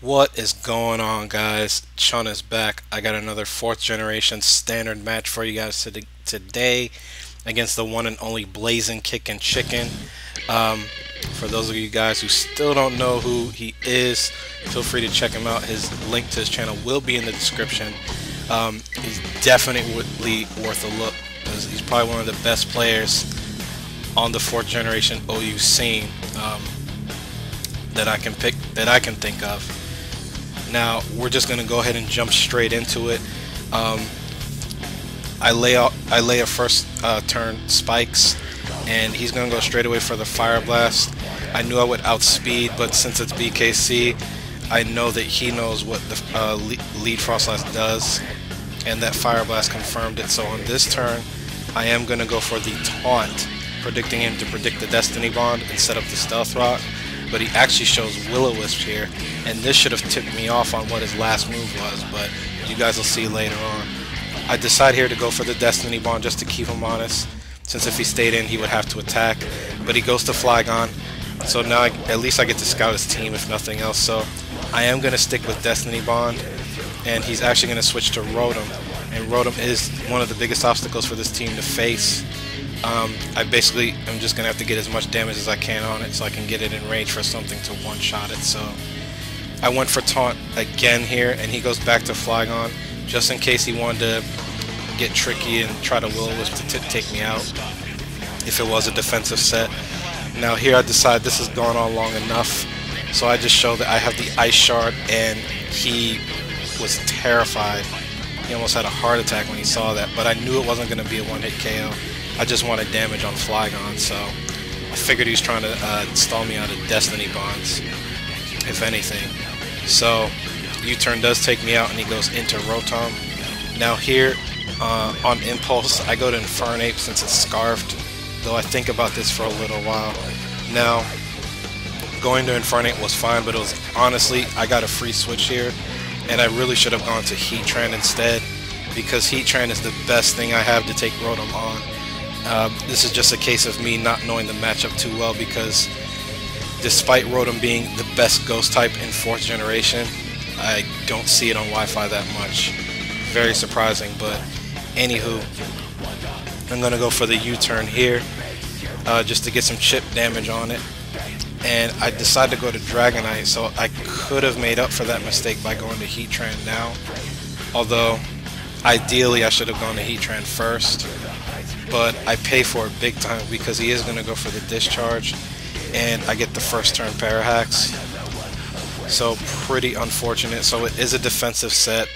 What is going on, guys? Chun is back. I got another 4th generation standard match for you guys today against the one and only BlazinKickinChicken. For those of you guys who still don't know who he is, feel free to check him out. His link to his channel will be in the description. He's definitely worth a look because he's probably one of the best players on the 4th generation OU scene that I can think of. Now we're just gonna go ahead and jump straight into it. I lay a first turn spikes, and he's gonna go straight away for the fire blast. I knew I would outspeed, but since it's BKC, I know that he knows what the lead frost blast does, and that fire blast confirmed it. So on this turn, I am gonna go for the taunt, predicting him to predict the Destiny Bond instead of the Stealth Rock. But he actually shows Will-O-Wisp here, and this should have tipped me off on what his last move was, but you guys will see later on. I decide here to go for the Destiny Bond just to keep him honest, since if he stayed in he would have to attack, but he goes to Flygon, so now at least I get to scout his team if nothing else. So I am going to stick with Destiny Bond, and he's actually going to switch to Rotom, and Rotom is one of the biggest obstacles for this team to face. I basically am just gonna have to get as much damage as I can on it so I can get it in range for something to one-shot it. So I went for taunt again here, and he goes back to Flygon just in case he wanted to get tricky and try to Will-O-Wisp to take me out if it was a defensive set. Now here I decide this has gone on long enough, so I just show that I have the Ice Shard, and he was terrified. He almost had a heart attack when he saw that, but I knew it wasn't going to be a one-hit KO. I just wanted damage on Flygon, so I figured he was trying to stall me out of Destiny Bonds, if anything. So U-turn does take me out, and he goes into Rotom. Now here, on impulse, I go to Infernape since it's scarfed, though I think about this for a little while. Now, going to Infernape was fine, but it was honestly, I got a free switch here, and I really should have gone to Heatran instead, because Heatran is the best thing I have to take Rotom on. This is just a case of me not knowing the matchup too well, because despite Rotom being the best ghost type in 4th generation, I don't see it on Wi-Fi that much. Very surprising, but anywho, I'm going to go for the U-turn here just to get some chip damage on it. And I decided to go to Dragonite, so I could have made up for that mistake by going to Heatran now. Although, ideally I should have gone to Heatran first. But I pay for it big time because he is going to go for the discharge, and I get the first turn Parahacks. So pretty unfortunate. So it is a defensive set,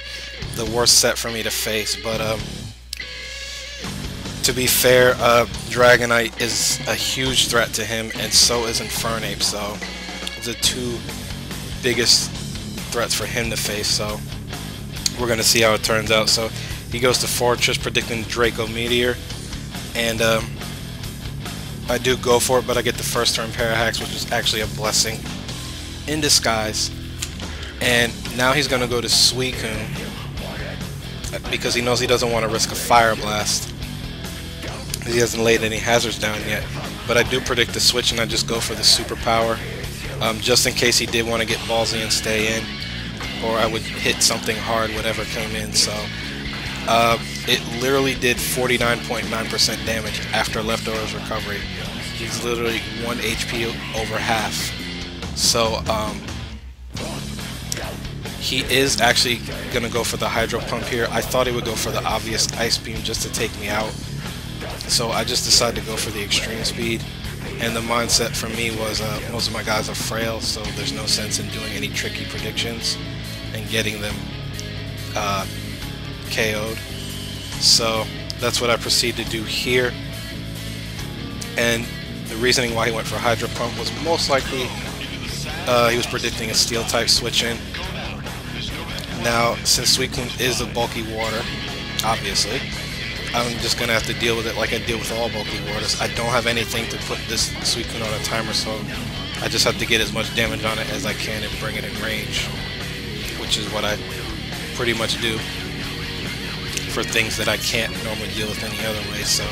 the worst set for me to face, but to be fair, Dragonite is a huge threat to him, and so is Infernape, so the two biggest threats for him to face. So we're going to see how it turns out. So he goes to Fortress, predicting Draco Meteor, and I do go for it, but I get the first turn Parahacks, which is actually a blessing in disguise. And now he's going to go to Suicune because he knows he doesn't want to risk a Fire Blast. He hasn't laid any hazards down yet, but I do predict the switch, and I just go for the superpower just in case he did want to get ballsy and stay in, or I would hit something hard whatever came in. So it literally did 49.9% damage after Leftovers recovery. He's literally 1 HP over half. So he is actually going to go for the Hydro Pump here. I thought he would go for the obvious Ice Beam just to take me out. So I just decided to go for the Extreme Speed. And the mindset for me was most of my guys are frail, so there's no sense in doing any tricky predictions and getting them KO'd. So that's what I proceed to do here. And The reasoning why he went for Hydro Pump was most likely he was predicting a Steel type switch in. Now, since Suicune is a bulky water, obviously, I'm just going to have to deal with it like I deal with all bulky waters. I don't have anything to put this Suicune on a timer, so I just have to get as much damage on it as I can and bring it in range, which is what I pretty much do for things that I can't normally deal with any other way. So,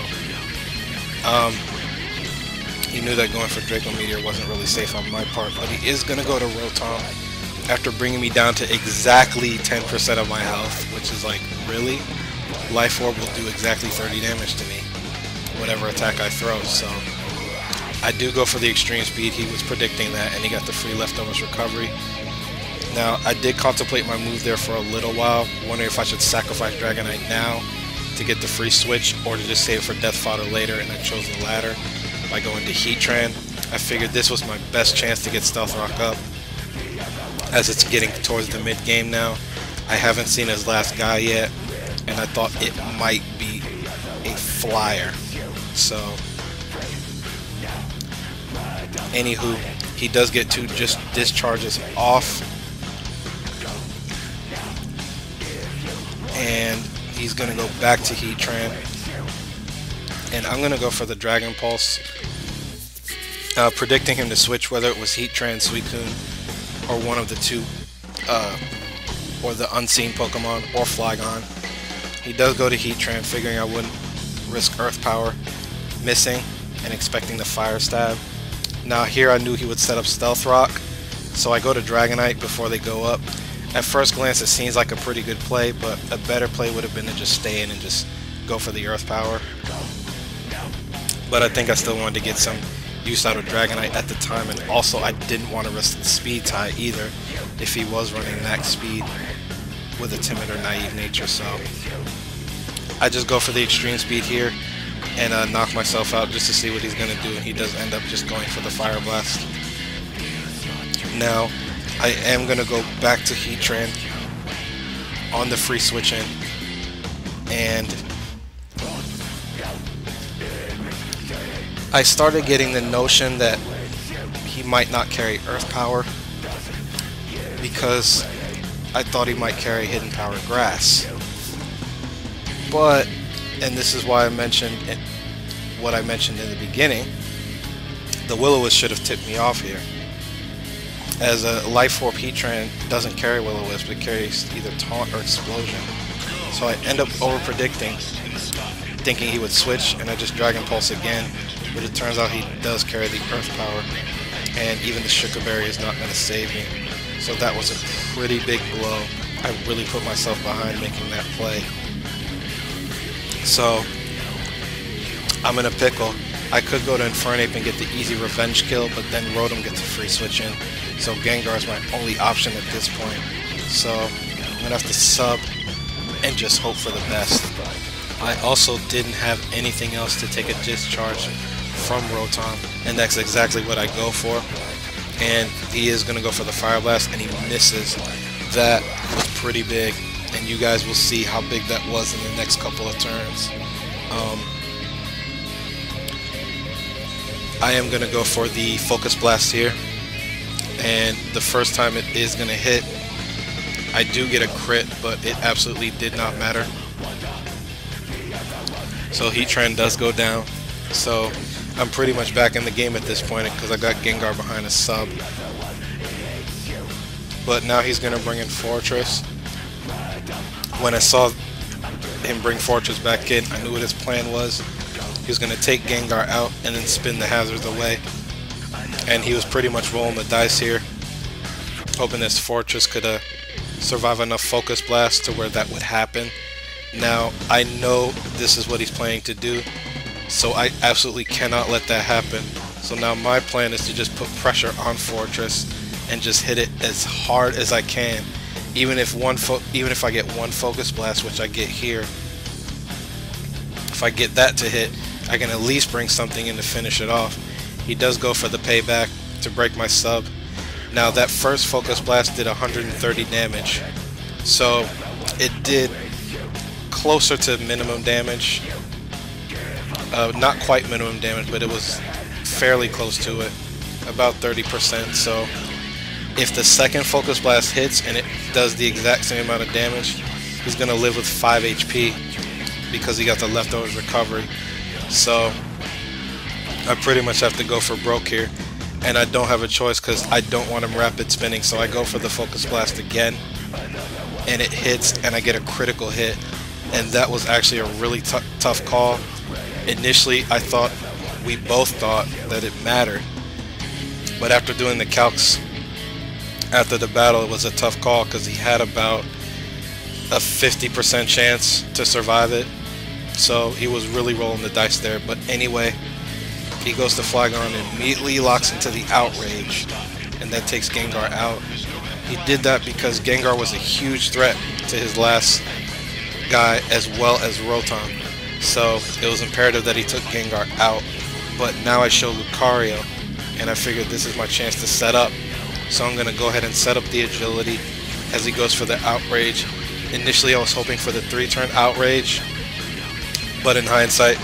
he knew that going for Draco Meteor wasn't really safe on my part, but he is going to go to Rotom after bringing me down to exactly 10% of my health, which is like, really? Life Orb will do exactly 30 damage to me, whatever attack I throw, so I do go for the extreme speed. He was predicting that, and he got the free leftovers recovery. Now, I did contemplate my move there for a little while, wondering if I should sacrifice Dragonite now to get the free switch, or to just save it for Death Fodder later, and I chose the latter by going to Heatran. I figured this was my best chance to get Stealth Rock up, as it's getting towards the mid-game now. I haven't seen his last guy yet, and I thought it might be a flyer. So, anywho, he does get 2 just discharges off, and he's going to go back to Heatran, and I'm going to go for the Dragon Pulse, predicting him to switch, whether it was Heatran, Suicune, or one of the two, or the unseen Pokemon, or Flygon. He does go to Heatran, figuring I wouldn't risk Earth Power, missing, and expecting the Fire Stab. Now here I knew he would set up Stealth Rock, so I go to Dragonite before they go up. At first glance it seems like a pretty good play, but a better play would have been to just stay in and just go for the Earth Power. But I think I still wanted to get some use out of Dragonite at the time, and also I didn't want to risk the speed tie either if he was running max speed with a timid or naive nature. So I just go for the extreme speed here and knock myself out just to see what he's going to do, and he does end up just going for the Fire Blast. Now I am going to go back to Heatran on the free switch in, and I started getting the notion that he might not carry Earth Power, because I thought he might carry Hidden Power Grass. But, and this is why I mentioned what I mentioned in the beginning, the Will-O-Wisp should have tipped me off here. As a Life Orb, Heatran doesn't carry Will-O-Wisp, it carries either Taunt or Explosion. So I end up over-predicting, thinking he would switch, and I just Dragon Pulse again. But it turns out he does carry the Earth Power, and even the Sugar Berry is not going to save me. So that was a pretty big blow. I really put myself behind making that play. So I'm in a pickle. I could go to Infernape and get the easy revenge kill, but then Rotom gets a free switch in. So Gengar is my only option at this point. So I'm going to have to sub and just hope for the best. I also didn't have anything else to take a discharge from Rotom, and that's exactly what I go for. And he is going to go for the Fire Blast, and he misses. That was pretty big, and you guys will see how big that was in the next couple of turns. I am going to go for the Focus Blast here, and the first time it is going to hit, I do get a crit, but it absolutely did not matter. So Heatran does go down, so I'm pretty much back in the game at this point because I got Gengar behind a sub. But now he's going to bring in Fortress. When I saw him bring Fortress back in, I knew what his plan was. He was going to take Gengar out and then spin the hazards away. And he was pretty much rolling the dice here, hoping this Fortress could survive enough Focus Blast to where that would happen. Now, I know this is what he's planning to do, so I absolutely cannot let that happen. So now my plan is to just put pressure on Fortress and just hit it as hard as I can. Even if I get one Focus Blast, which I get here, if I get that to hit, I can at least bring something in to finish it off. He does go for the payback to break my sub. Now that first Focus Blast did 130 damage, so it did closer to minimum damage. Not quite minimum damage, but it was fairly close to it, about 30%. So if the second Focus Blast hits and it does the exact same amount of damage, he's gonna live with 5 HP because he got the leftovers recovery. So I pretty much have to go for broke here, and I don't have a choice because I don't want him rapid spinning. So I go for the Focus Blast again, and it hits, and I get a critical hit. And that was actually a really tough call. Initially, we both thought that it mattered, but after doing the calcs after the battle, it was a tough call because he had about a 50% chance to survive it. So he was really rolling the dice there. But anyway, he goes to Flygon and immediately locks into the Outrage, and that takes Gengar out. He did that because Gengar was a huge threat to his last guy as well as Rotom. So it was imperative that he took Gengar out. But now I show Lucario, and I figured this is my chance to set up. So I'm going to go ahead and set up the agility as he goes for the Outrage. Initially I was hoping for the 3-turn Outrage, but in hindsight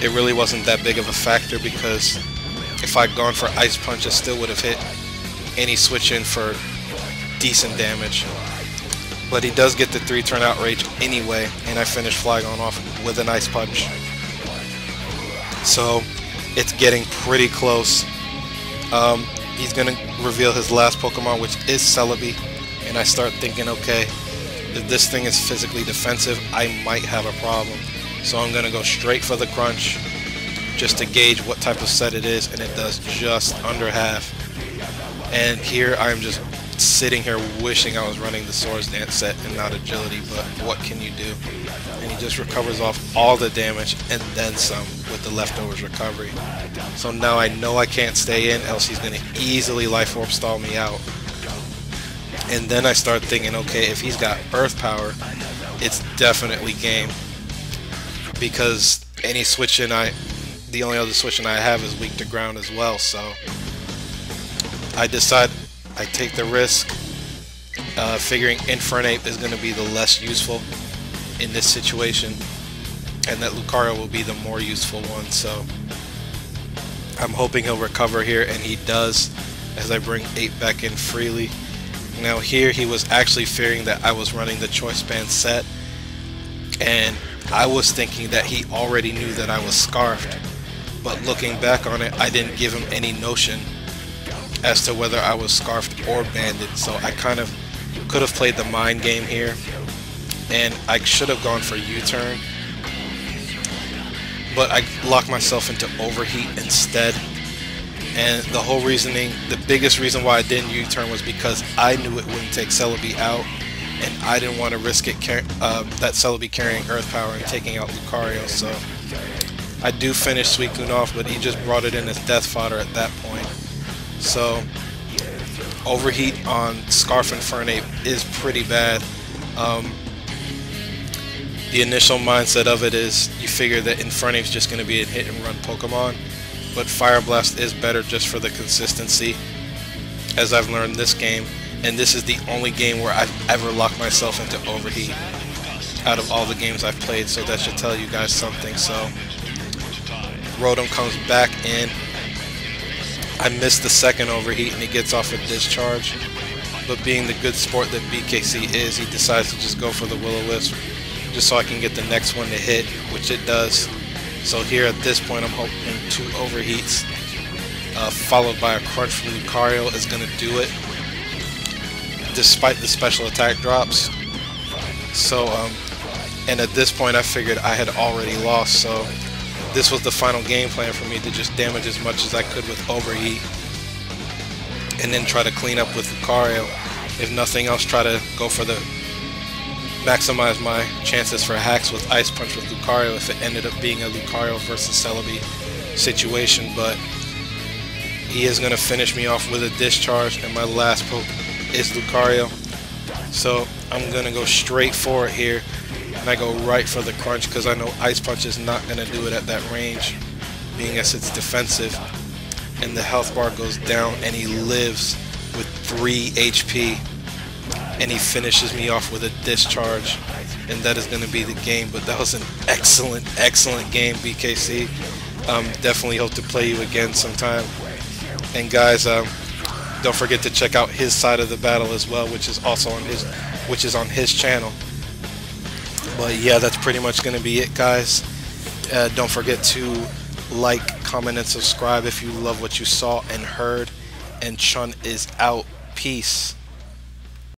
it really wasn't that big of a factor because if I'd gone for Ice Punch, it still would have hit any switch in for decent damage. But he does get the 3-turn Outrage anyway, and I finish Flygon off with an Ice Punch. So it's getting pretty close. He's going to reveal his last Pokemon, which is Celebi, and I start thinking, okay, if this thing is physically defensive, I might have a problem. So I'm going to go straight for the Crunch just to gauge what type of set it is, and it does just under half. And here I'm just sitting here wishing I was running the Swords Dance set and not Agility, but what can you do? And he just recovers off all the damage and then some with the leftovers recovery. So now I know I can't stay in, else he's going to easily Life Orb stall me out. And then I start thinking, okay, if he's got Earth Power, it's definitely game. Because any switch in the only other switch in I have is weak to ground as well. So I decide I take the risk, figuring Infernape is going to be the less useful in this situation, and that Lucario will be the more useful one. So I'm hoping he'll recover here, and he does, as I bring 8 back in freely. Now here he was actually fearing that I was running the Choice Band set, and I was thinking that he already knew that I was Scarfed, but looking back on it, I didn't give him any notion as to whether I was Scarfed or Banded. So I kind of could have played the mind game here, and I should have gone for U-turn, but I locked myself into Overheat instead. And the whole reasoning, the biggest reason why I didn't U-turn was because I knew it wouldn't take Celebi out, and I didn't want to risk it that Celebi carrying Earth Power and taking out Lucario. So I do finish Suicune off, but he just brought it in as death fodder at that point. So Overheat on Scarf and Infernape is pretty bad. The initial mindset of it is you figure that Infernape's just going to be a hit and run Pokemon, but Fire Blast is better just for the consistency, as I've learned this game, and this is the only game where I've ever locked myself into Overheat out of all the games I've played, so that should tell you guys something. So Rotom comes back in. I missed the second Overheat and he gets off a Discharge, but being the good sport that BKC is, he decides to just go for the Will-O-Wisp just so I can get the next one to hit, which it does. So here at this point I'm hoping 2 Overheats followed by a Crunch from Lucario is going to do it, despite the special attack drops. So and at this point I figured I had already lost, so this was the final game plan for me, to just damage as much as I could with Overheat and then try to clean up with Lucario. If nothing else, try to go for the maximize my chances for hacks with Ice Punch with Lucario if it ended up being a Lucario versus Celebi situation. But he is going to finish me off with a Discharge, and my last poke is Lucario. So I'm going to go straight for it here, and I go right for the Crunch because I know Ice Punch is not going to do it at that range, being as it's defensive. And the health bar goes down, and he lives with 3 HP. And he finishes me off with a Discharge, and that is going to be the game. But that was an excellent, excellent game, BKC. Definitely hope to play you again sometime. And guys, don't forget to check out his side of the battle as well, which is also on his channel. But yeah, that's pretty much going to be it, guys. Don't forget to like, comment, and subscribe if you love what you saw and heard. And Chun is out. Peace.